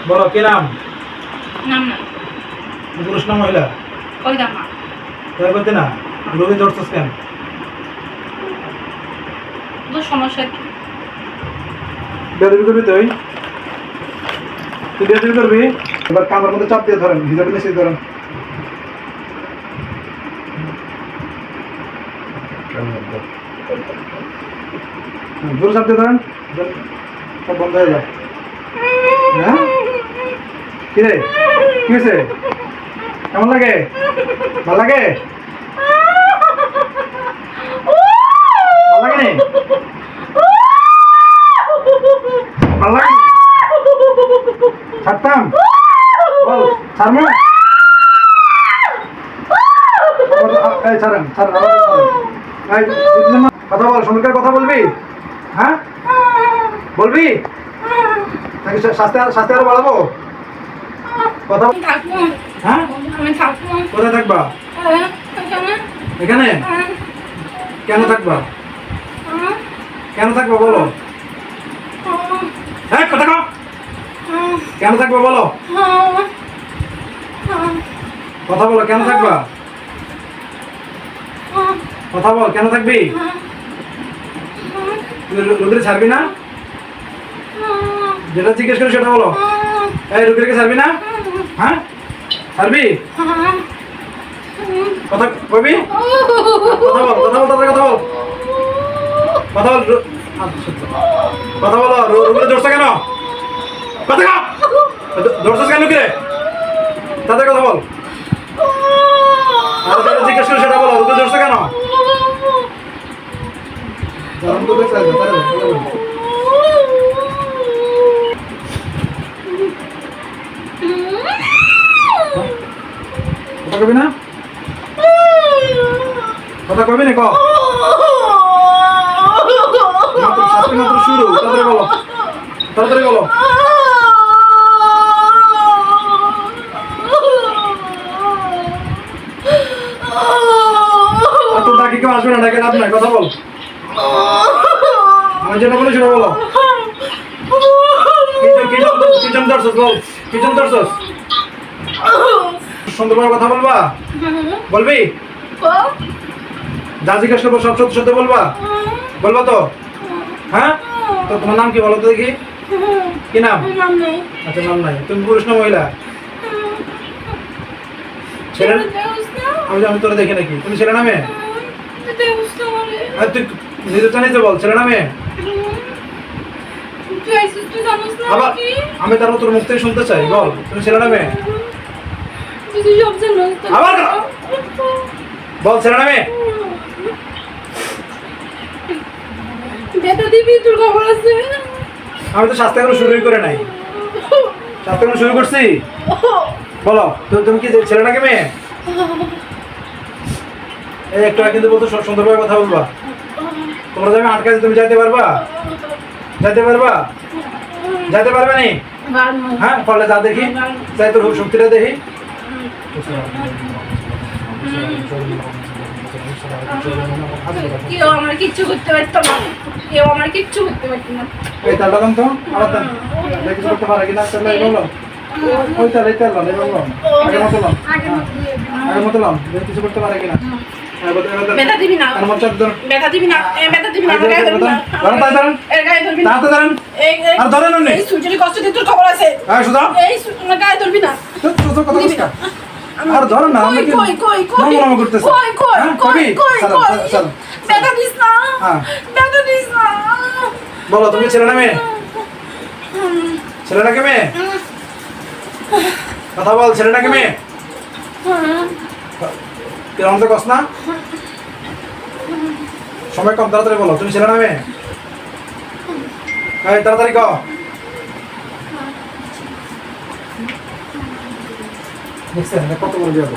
বলো কি নাম? নাম না পুরুষ না মহিলা? কই দাম না তাই বলতে না রোগী ধরছস কেন? তো সমস্যা কি? বেদবি করবি তুই বেদবি করবি। এবার কামড়ের মধ্যে চাপ দিয়ে ধরেন, হিজাবে নিচে ধরেন। জোরে চাপ দিয়ে ধরেন, সব বন্ধ হয়ে যায়। হ্যাঁ কি রে, কি হয়েছে? কেমন লাগে? ভালো লাগে? ভালো লাগে নি? ভালো লাগে? ছাড়তাম? বল ছাড়বো? এই ছাড়েন ছাড়েন, এই কথা বল, সুন্দর করে কথা বলবি। হ্যাঁ বলবি নাকি শাস্তি শাস্তি আরো বাড়াবো? কথা থাকবো। হ্যাঁ আমি থাকবো। কোথায় থাকবা? এখানে কেন থাকবা? কেন থাকবা বলো? হ্যাঁ কথা কও, কেন থাকবা বলো? কথা বলো, কেন থাকবা? কথা বল, কেন থাকবি? তুই রুগীর ছাড়বি না? যেটা জিজ্ঞেস করি সেটা বলো। এই রুগীকে ছাড়বি না? হ্যাঁ ছাড়বি? কথা কবি? কথা বল, কথা বল, কথা বল, কথা বল, কথা বলো। রুগীর ধরছো কেন? কথা কও, ধরছস কেন কি রে? তাদের কথা বল। আর যেটা জিজ্ঞেস করি সেটা বলো, রুগী ধরছো কেন? কথা কবি না? কথা কবি না? শাস্তি মাত্র শুরু, তাড়াতাড়ি বলো, তাড়াতাড়ি বলো। তো ডাকি কেউ আসবে না, ডাকে লাভ নাই, কথা বল। আমি যেটা বলি সেটা বলো। কিচেন দর্শস বল, কিচেন দর্শস সুন্দরভাবে কথা বলবা? বলবি? যা জিজ্ঞেস করবো সব সত্যি সত্যি বলবা? বলবা তো? হ্যাঁ তো তোমার নাম কি বলো তো দেখি? কি নাম? আচ্ছা নাম নাই। তুমি পুরুষ না মহিলা? ছেলে? আমি তোরা দেখি নাকি? তুমি ছেলে না মেয়ে? তুই নিজে জানিস বল, ছেলে না মেয়ে? আবার আমি তারপর তোর মুখ থেকে শুনতে চাই, বল তুমি ছেলে না মেয়ে? আবার বল ছেলে না মেয়ে? আমি তো শাস্তি এখনো শুরুই করে নাই। শাস্তি এখনো শুরু করছি? বলো তুমি কি ছেলে নাকি মেয়ে? এই একটু কিন্তু বলতো সুন্দরভাবে কথা বলবা। তোমরা যাবে আটকাছে, তুমি যাইতে পারবা? যাইতে পারবা? যাইতে পারবে নি? হ্যাঁ পারলে যা দেখি, যাই তোর শক্তিটা দেখি। কেউ আমার কিচ্ছু করতে পারতো না, কেউ আমার কিচ্ছু করতে পারতো না। এই তালটা দাম তো আবার দাম কিছু করতে পারে কিনা তাহলে বলো। ওই তাল এই তাল না বলো, আগের মতো লাম, আগের মতো লাম, কিছু করতে পারে কিনা? বেটা দিবি না, বেটা দিবি না, বেটা দিবি না, গায়ে ধরবি না, এর গায়ে ধরবি না, তাতে ধরেন, আর ধরেন না, এই সুজুরি কষ্ট দিতে তোর খবর আছে? হ্যাঁ সুদা, এই সুজুরি গায়ে ধরবি না, তো কথা বলছিস না? আর ধরেন না, আমি কি মনে করতেছি? বেটা দিস না, বেটা দিস না। বলো তুমি ছেলে না মেয়ে? ছেলে নাকি মেয়ে? কথা বল, ছেলে নাকি মেয়ে? কিরকম তো কস না? সময় কম, তাড়াতাড়ি বলো তুমি ছেলে না মেয়ে? এই তাড়াতাড়ি কও। দেখছেন কত বড় যাবো?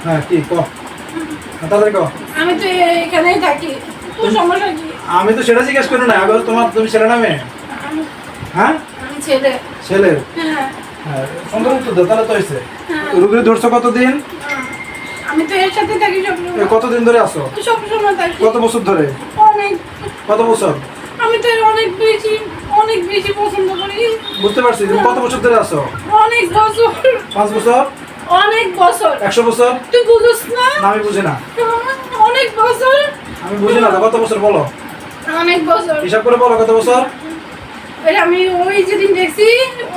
হ্যাঁ কি কও, তাড়াতাড়ি কও। আমি তো এখানেই থাকি, তোর সমস্যা কি? আমি তো সেটা জিজ্ঞেস করি না, আগে তোমার তুমি ছেলে না মেয়ে? হ্যাঁ আমি ছেলে। ছেলে? হ্যাঁ হ্যাঁ সুন্দর উত্তর দাও, তাহলে তো হয়েছে। রুগীর ধরছো কতদিন? আমি তো এর সাথে থাকি সব সময়। কতদিন ধরে আসো? সব সময় থাকি। কত বছর ধরে? অনেক। কত বছর? আমি আমি তো অনেক বেশি পছন্দ করি। বুঝতে পারছি। তুমি কত বছর ধরে আছো? অনেক বছর। 5 বছর? অনেক বছর। 100 বছর? তুই বুঝছ না? না, আমি বুঝি না। অনেক বছর। আমি বুঝি না তো, কত বছর বলো? অনেক বছর। হিসাব করে বলো কত বছর? এই আমি ওই যেদিন দেখছি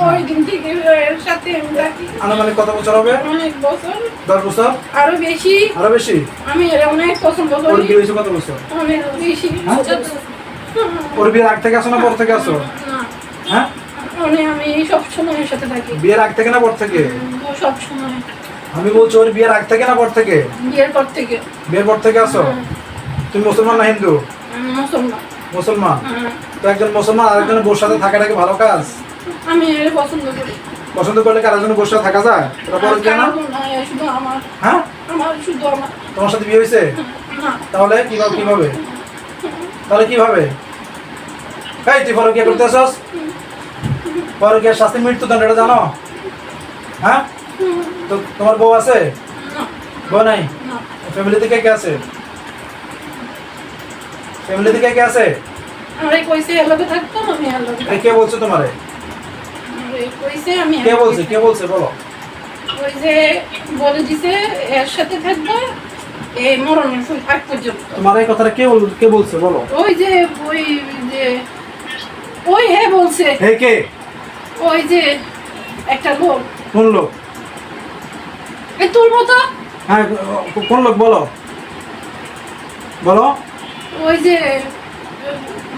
ওই দিন থেকে এর সাথে আমি থাকি। আনুমানিক কত বছর হবে? অনেক বছর। 10 বছর? আরো বেশি। আরো বেশি? আমি এর অনেক পছন্দ ওর করি। বিয়ে হয়েছে কত বছর? অনেক বেশি। হ্যাঁ? ওর বিয়ের আগ থেকে আসো না পর থেকে আসো? না, হ্যাঁ? আমি সব সময় এর সাথে থাকি। বিয়ের আগ থেকে না পর থেকে? ও সব সময়। আমি বলছি ওর বিয়ের আগ থেকে না পর থেকে? বিয়ের পর থেকে। বিয়ের পর থেকে আসো? তুমি মুসলমান না হিন্দু? আমি মুসলমান। মুসলমান? তো একজন মুসলমান আরেকজনের বউর সাথে থাকাটা কি ভালো কাজ? আমি এর পছন্দ করি। পছন্দ করলে কি আরেকজনের বউর সাথে থাকা যায়? এটা বলো কি না? শুধু আমার। হ্যাঁ? শুধু আমার। তোমার সাথে বিয়ে হয়েছে? না। তাহলে কিভাবে? তাহলে কিভাবে? এই তুই পরকিয়া করতে আসছ? পরকিয়ার শাস্তি মৃত্যুদণ্ড, এটা জানো? হ্যাঁ? তো তোমার বউ আছে? না। বউ নাই? না। ফ্যামিলিতে কে কে আছে? ফ্যামিলিতে কে কে আছে? আরে কইছে এলাকা থাকতো আমি এলাকা। এই কে বলছে তোমারে? আরে কইছে আমি। কে বলছে বলো? ওই যে বলে দিছে এর সাথে থাকবে এই মরণের আগ পর্যন্ত। তোমার এই কথাটা কে বলছে বলো? ওই যে ওই বলছে। এই কে? ওই যে একটা লোক। কোন লোক? এই তোর মতো। হ্যাঁ, কোন লোক বলো? বলো। ওই যে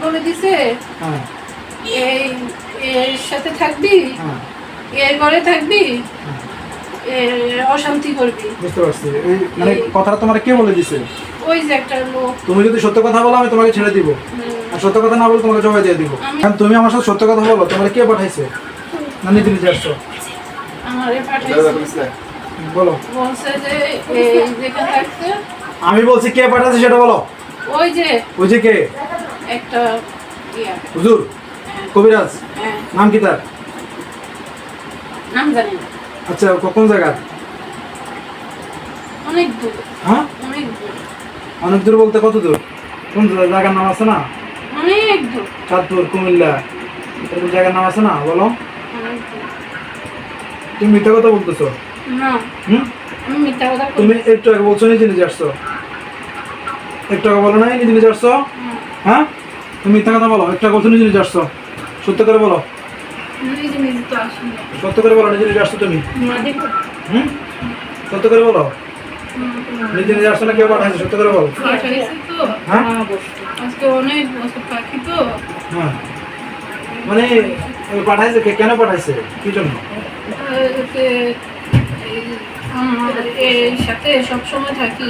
বলে দিছে হ্যাঁ এই এর সাথে থাকবি, হ্যাঁ এর ঘরে থাকবি, অশান্তি করবি। বুঝতে পারছি। এই মানে কথাটা তোমার কে বলে দিছে? ওই যে একটা লোক। তুমি যদি সত্য কথা বলো আমি তোমাকে ছেড়ে দিব, আর সত্য কথা না বলে তোমাকে জবাই দিয়ে দিব। কারণ তুমি আমার সাথে সত্য কথা বলো। তোমার কে পাঠাইছে? না নিজে নিজে আসছো? আমারে পাঠাইছে। বলো। বলছে যে এই যেখানে থাকছে। আমি বলছি কে পাঠাইছে সেটা বলো। ওই যে কে? একটা হুজুর, কবিরাজ, হ্যাঁ, নাম কি তার? নাম জানি না। আচ্ছা, কোন জায়গা? অনেক দূর। হ্যাঁ, অনেক দূর। অনেক দূর বলতে কত দূর? কোন জায়গার নাম আছে না? অনেক দূর। চাঁদপুর, কুমিল্লা, এরকম জায়গার নাম আছে না? বলো। অনেক দূর। তুমি মিথ্যা কথা বলতেছো। না, হুম, আমি মিথ্যা কথা বলি তুমি একটু আগে বলছো নিজে নিজে আসছো। একটু আগে বলো নাই নিজে নিজে আসছো? না। হ্যাঁ, তুমি মিথ্যা কথা বলো। একটু আগে বলছো নিজে নিজে আসছো। সত্য করে বলো। নিজে নিজে তো আসি না। সত্য করে বলো নিজে নিজে আসছো তুমি। না, দেখো। হুম, সত্য করে বলো। নিজে নিজে আসছো না কেউ পাঠাইছে? সত্য করে বলো। পাঠাইছে তো। হ্যাঁ? আজকে অনেক বছর থাকি তো। হ্যাঁ, মানে পাঠাইছে কে? কেন পাঠাইছে? কি জন্য? যে আমার এর সাথে সবসময় থাকি।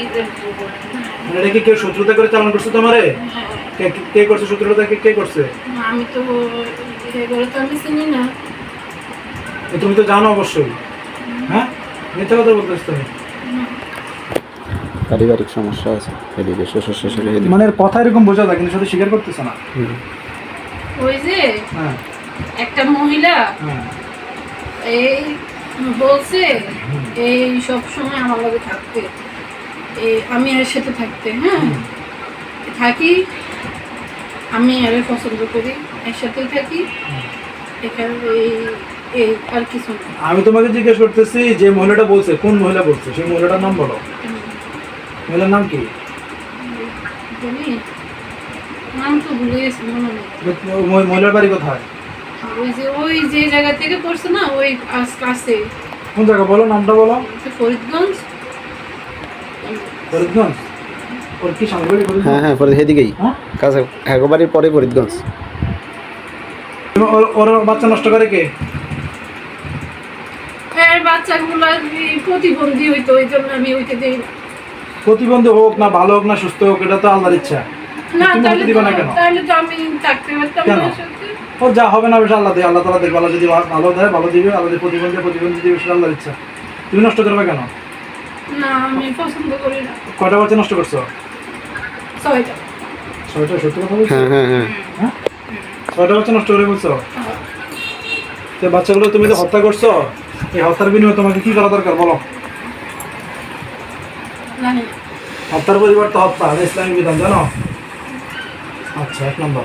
মানে এটা কি কেউ শত্রুতা করে চালান করছে তোমারে? হ্যাঁ। কে করছে শত্রুতা? কে করছে? আমি তো এগুলো তো আমি চিনি না। তুমি তো জানো অবশ্যই। হ্যাঁ, মিথ্যা কথা বলতেছ তুমি। পারিবারিক সমস্যা আছে এদিকে, শ্বশুর শাশুড়ি এদিকে। মানে কথা এরকম বোঝা যায় কিন্তু সাথে স্বীকার করতেছ না। ওই যে হ্যাঁ একটা মহিলা হ্যাঁ এই বলছে এই সব সময় আমার লগে থাকতে, আমি এর সাথে থাকতে। হ্যাঁ, থাকি। আমি এর পছন্দ করি, এর সাথেই থাকি। এখানে এই আর কিছু না। আমি তোমাকে জিজ্ঞেস করতেছি যে মহিলাটা বলছে, কোন মহিলা বলছে? সেই মহিলাটার নাম বলো। মহিলার নাম কি? জানি নাম তো ভুলে গেছি, মনে নেই। মহিলার বাড়ি কোথায়? ওই যে জায়গা থেকে পড়ছে না, ওই কাছে। কোন জায়গা বলো, নামটা বলো। ফরিদগঞ্জ। ফরিদগঞ্জ? ওর কি সামনে বাড়ি? হ্যাঁ হ্যাঁ, ফরিদ এদিকেই হ্যাঁ? কাছে, একবারের পরে ফরিদগঞ্জ। ওর বাচ্চা নষ্ট করে কে? বাচ্চাগুলো প্রতিবন্ধী হইতো, ওই জন্য আমি ওইটা দিই না। প্রতিবন্ধী হোক না ভালো হোক না সুস্থ হোক, এটা তো আল্লাহর ইচ্ছা। না, তুমি হতে দিবা না কেন? তাহলে তো আমি থাকতে পারতাম কেন? ওর সাথে। ও যা হবে না বেশ আল্লাহ দেয়, আল্লাহ তালা দেখবে। আল্লাহ যদি ভালো দেয় ভালো দিবে, আল্লাহ যদি প্রতিবন্ধী দিবে, সেটা আল্লাহর ইচ্ছা। তুমি নষ্ট করবে কেন? না, আমি পছন্দ করি না। কয়টা বাচ্চা নষ্ট করছো? 6টা। 6টা? সত্যি কথা বলছো? হ্যাঁ হ্যাঁ হ্যাঁ। হ্যাঁ, 6টা বাচ্চা নষ্ট করে বলছো? তো বাচ্চাগুলো তুমি যে হত্যা করছো, এই হত্যার বিনিময়ে তোমাকে কি করা দরকার বলো? জানি না। হত্যার পরিবর্তে হত্যা, এটা ইসলামিক বিধান জানো? আচ্ছা, 1 নম্বর।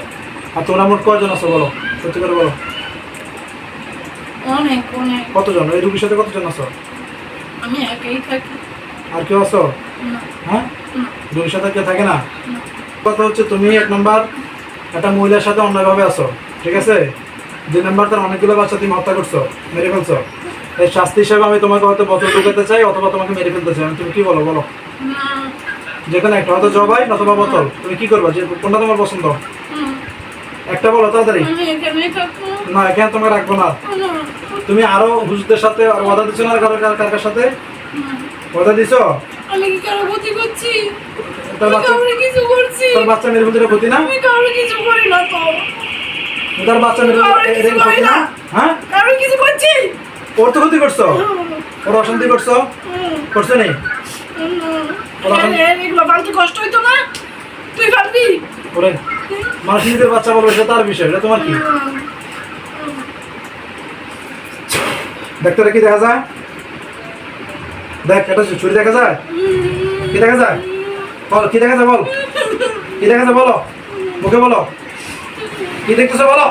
আর তোমরা মোট কয়জন আছো বলো, সত্যি করে বলো। অনেক অনেক। কতজন এই রুগীর সাথে কতজন আছো? আমি একাই থাকি। আর কেউ আছো? না, হ্যাঁ, না, রুগীর সাথে কেউ থাকে না? না। কথা হচ্ছে তুমি 1 নম্বর একটা মহিলার সাথে অন্যায়ভাবে আছো, ঠিক আছে? 2 নম্বর তার অনেকগুলো বাচ্চা তুমি হত্যা করছো, মেরে ফেলছো। এর শাস্তি হিসাবে আমি তোমাকে হয়তো বোতল ঢুকাতে চাই অথবা তোমাকে মেরে ফেলতে চাই। তুমি কি বলো বলো? না, যেখানে একটা হয়তো জবাই অথবা বোতল, তুমি কি করবা? যে কোনটা তোমার পছন্দ? হুম, একটা বলো তাড়াতাড়ি। আমি এখানেই থাকবো। না, এখানে তোমাকে রাখবো না। না, তুমি আরো হুজুরদের সাথে আর ওয়াদা দিছো না? কার সাথে না। ওয়াদা দিছো? আমি কি কারো ক্ষতি করছি? তার আমি বাচ্চা, কারোর কিছু করছি? তার বাচ্চা মেরে ফেলতে ক্ষতি না? আমি কারোর কিছু করি না তো। তার বাচ্চা মেরে ফেলতে এটা কি ক্ষতি না? হ্যাঁ, কারোর কিছু করছি? ওর তো ক্ষতি করছো, ওর অশান্তি করছো, করছো নি? এগুলো পালতে কষ্ট হইতো না? তুই পারবি? ওরে মানুষ নিজের বাচ্চা বলবে, সেটা তার বিষয়, এটা তোমার কি? ডাক্তারে কি দেখা যায়? দেখ, এটা ছুরি দেখা যায়? কি দেখা যায়? বল, কি দেখা যায় বল? কি দেখা যায় বলো, মুখে বলো, কি দেখতেছো বলো?